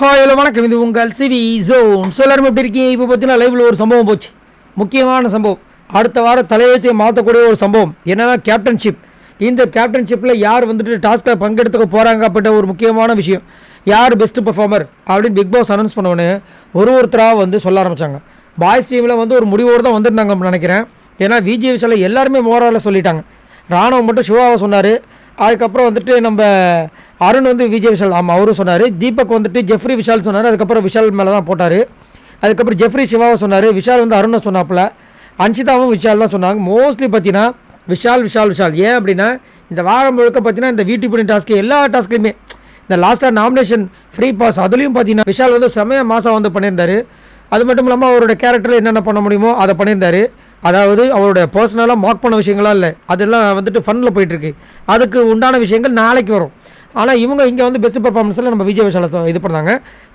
Hi hello வணக்கம், இது உங்கள் சிவி ஜோன். ஸோ எல்லாரும் எப்படி இருக்கீங்க? இப்போ பார்த்தீங்கன்னா லைவில் ஒரு சம்பவம் போச்சு, முக்கியமான சம்பவம். அடுத்த வாரம் தலையெழுத்தையும் மாற்றக்கூடிய ஒரு சம்பவம் என்னன்னா கேப்டன்ஷிப். இந்த கேப்டன்ஷிப்பில் யார் வந்துட்டு டாஸ்கில் பங்கெடுத்துக்க போகிறாங்க அப்படின்ற ஒரு முக்கியமான விஷயம். யார் பெஸ்ட்டு பர்ஃபார்மர் அப்படின்னு பிக் பாஸ் அனௌன்ஸ் பண்ணோன்னு ஒருத்தராக வந்து சொல்ல ஆரம்பித்தாங்க. பாய்ஸ் டீமில் வந்து ஒரு முடிவோடு தான் வந்துருந்தாங்க நினைக்கிறேன். ஏன்னா விஜய் விஷாலில் எல்லாருமே மோரால் சொல்லிட்டாங்க. ராணுவம் மட்டும் சிவாவை சொன்னார். அதுக்கப்புறம் வந்துட்டு நம்ம அருண் வந்து விஜய் விஷால், ஆமாம் அவரும் சொன்னார். தீபக் வந்துட்டு ஜெஃப்ரி விஷால் சொன்னார். அதுக்கப்புறம் விஷால் மேலே தான் போட்டார். அதுக்கப்புறம் ஜெஃப்ரி சிவாவை சொன்னார். விஷால் வந்து அருணை சொன்னாப்புல. அன்ஷிதாவும் விஷால் தான் சொன்னாங்க. மோஸ்ட்லி பார்த்தீங்கன்னா விஷால் விஷால் விஷால். ஏன் அப்படின்னா இந்த வாரம் முழுக்க பார்த்தீங்கன்னா இந்த வீட்டு பண்ணி டாஸ்க்கு எல்லா டாஸ்க்லையுமே இந்த லாஸ்ட்டாக நாமினேஷன் ஃப்ரீ பாஸ் அதுலேயும் பார்த்தீங்கன்னா விஷால் வந்து செமையாக மாதம் வந்து பண்ணியிருந்தார். அது மட்டும் இல்லாமல் அவரோட கேரக்டரில் என்னென்ன பண்ண முடியுமோ அதை பண்ணியிருந்தார். அதாவது அவரோட பர்சனலாக மார்க் பண்ண விஷயங்களாம் இல்லை, அதெல்லாம் வந்துட்டு ஃபனில் போயிட்டுருக்கு. அதுக்கு உண்டான விஷயங்கள் நாளைக்கு வரும். ஆனால் இவங்க இங்கே வந்து பெஸ்ட் பர்ஃபார்மன்ஸில் நம்ம விஜய் விஷாலை இது பண்ணாங்க.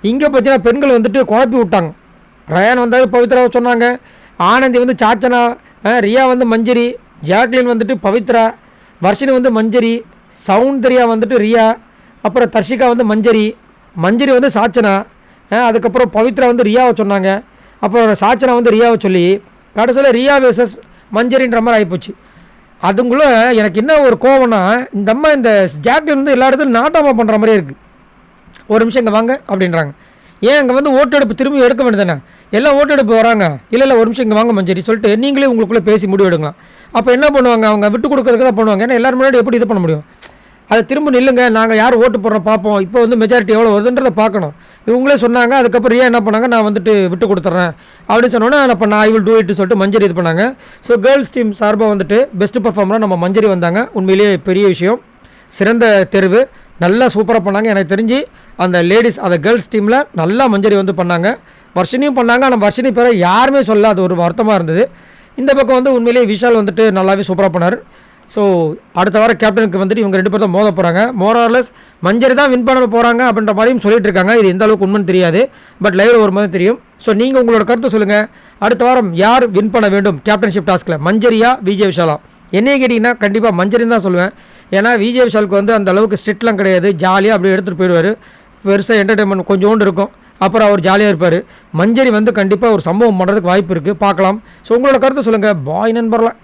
இங்கே பார்த்தீங்கன்னா பெண்கள் வந்துட்டு குழப்பி விட்டாங்க. ரயான் வந்தால் பவித்ராவை சொன்னாங்க, ஆனந்தி வந்து சாச்சனா, ரியா வந்து மஞ்சரி, ஜாக்லின் வந்துட்டு பவித்ரா, வர்ஷினி வந்து மஞ்சரி, சவுந்தர்யா வந்துட்டு ரியா, அப்புறம் தர்ஷிகா வந்து மஞ்சரி, மஞ்சரி வந்து சாச்சனா, அதுக்கப்புறம் பவித்ரா வந்து ரியாவை சொன்னாங்க. அப்புறம் சாச்சனா வந்து ரியாவை சொல்லி கடைசியில் ரியா வேர்சஸ் மஞ்சரின்ற மாதிரி ஆகிப்போச்சு. அதுக்குள்ள எனக்கு என்ன ஒரு கோவம்னா, இந்த அம்மா இந்த ஜாக்லின் வந்து எல்லா இடத்துலையும் நாட்டாமா பண்ணுற மாதிரியே இருக்குது. ஒரு நிமிஷம் இங்கே வாங்க அப்படின்றாங்க. ஏன் இங்கே வந்து ஓட்டெடுப்பு திரும்பி எடுக்க வேண்டியதானே? எல்லாம் ஓட்டெடுப்பு வராங்க. இல்லை ஒரு நிமிஷம் இங்கே வாங்க மஞ்சரி சொல்லிட்டு நீங்களே உங்களுக்குள்ளே பேசி முடிவு எடுக்கலாம். அப்போ என்ன பண்ணுவாங்க? அவங்க விட்டு கொடுக்கறதுக்கு தான் பண்ணுவாங்க. ஏன்னா எல்லாரும் முன்னாடி எப்படி இது பண்ண முடியும்? அதை திரும்ப நில்லுங்க, நாங்கள் யார் ஓட்டு போடுறோம் பார்ப்போம், இப்போ வந்து மெஜாரிட்டி எவ்வளோ வருதுன்றதை பார்க்கணும். இவங்களே சொன்னாங்க. அதுக்கப்புறம் ஏன் என்ன பண்ணாங்க, நான் வந்துட்டு விட்டு கொடுத்துட்றேன் அப்படின்னு சொன்னோன்னே அப்போ நான் ஐ வில் டூ இட் சொல்லிட்டு மஞ்சரி இது பண்ணாங்க. ஸோ கேர்ள்ஸ் டீம் சார்பாக வந்துட்டு பெஸ்ட் பர்ஃபார்மராக நம்ம மஞ்சரி வந்தாங்க. உண்மையிலேயே பெரிய விஷயம், சிறந்த தேர்வு, நல்லா சூப்பராக பண்ணாங்க. எனக்கு தெரிஞ்சு அந்த லேடிஸ் அந்த கேர்ள்ஸ் டீமில் நல்லா மஞ்சரி வந்து பண்ணாங்க. வர்ஷினியும் பண்ணாங்க. ஆனால் வர்ஷினி பேரை யாருமே சொல்ல, அது ஒரு வருத்தமாக இருந்தது. இந்த பக்கம் வந்து உண்மையிலேயே விஷால் வந்துட்டு நல்லாவே சூப்பராக பண்ணார். ஸோ அடுத்த வாரம் கேப்டனுக்கு வந்துட்டு இவங்க 2 பேர் தான் மோத போகிறாங்க. மோரார்லெஸ் மஞ்சரி தான் வின் பண்ண போகிறாங்க அப்படின்ற மாதிரியும் சொல்லிட்டு இருக்காங்க. இது எந்த அளவுக்கு உண்மைன்னு தெரியாது, பட் லைவில் ஒரு மாதிரி தெரியும். ஸோ நீங்கள் உங்களோட கருத்தை சொல்லுங்கள். அடுத்த வாரம் யார் வின் பண்ண வேண்டும் கேப்டன்ஷிப் டாஸ்கில், மஞ்சரியா விஜய் விஷாலா? என்னையே கேட்டிங்கன்னா கண்டிப்பாக மஞ்சரின்னு தான் சொல்லுவேன். ஏன்னா விஜய் விஷாலுக்கு வந்து அந்த அளவுக்கு ஸ்ட்ரிக்ட்லாம் கிடையாது, ஜாலியாக அப்படியே எடுத்துகிட்டு போயிடுவார். பெருசாக என்டர்டைன்மெண்ட் கொஞ்சோண்டு இருக்கும், அப்புறம் அவர் ஜாலியாக இருப்பார். மஞ்சரி வந்து கண்டிப்பாக ஒரு சம்பவம் பண்ணுறதுக்கு வாய்ப்பு இருக்குது, பார்க்கலாம். ஸோ உங்களோட கருத்தை சொல்லுங்கள். பாய் நண்பர்லாம்.